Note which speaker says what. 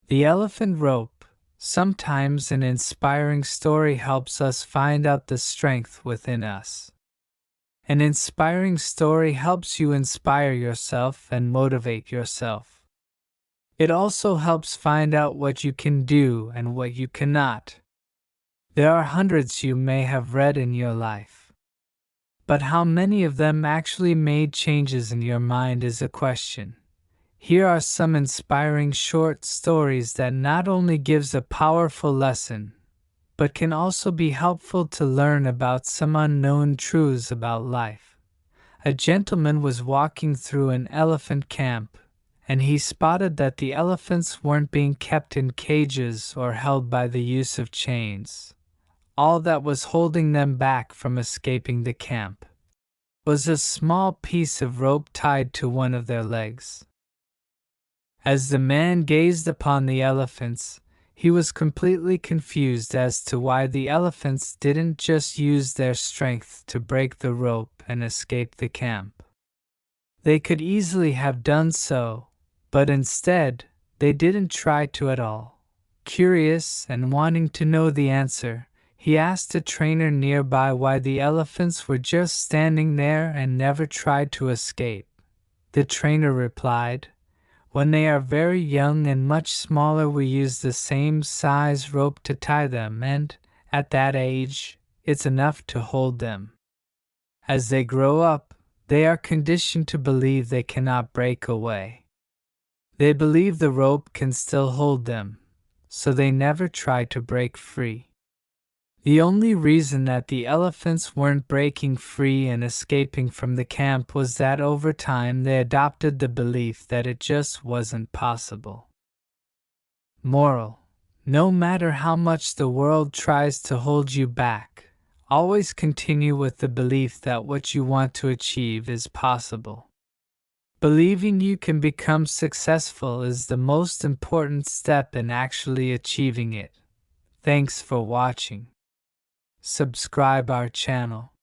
Speaker 1: The Elephant Rope. Sometimes an inspiring story helps us find out the strength within us. An inspiring story helps you inspire yourself and motivate yourself. It also helps find out what you can do and what you cannot. There are hundreds you may have read in your life. But how many of them actually made changes in your mind is a question. Here are some inspiring short stories that not only gives a powerful lesson, but can also be helpful to learn about some unknown truths about life. A gentleman was walking through an elephant camp, and he spotted that the elephants weren't being kept in cages or held by the use of chains. All that was holding them back from escaping the camp was a small piece of rope tied to one of their legs. As the man gazed upon the elephants, he was completely confused as to why the elephants didn't just use their strength to break the rope and escape the camp. They could easily have done so, but instead, they didn't try to at all. Curious and wanting to know the answer, he asked a trainer nearby why the elephants were just standing there and never tried to escape. The trainer replied, "When they are very young and much smaller, we use the same size rope to tie them, and, at that age, it's enough to hold them. As they grow up, they are conditioned to believe they cannot break away. They believe the rope can still hold them, so they never try to break free." The only reason that the elephants weren't breaking free and escaping from the camp was that over time they adopted the belief that it just wasn't possible. Moral: no matter how much the world tries to hold you back, always continue with the belief that what you want to achieve is possible. Believing you can become successful is the most important step in actually achieving it. Thanks for watching. Subscribe our channel.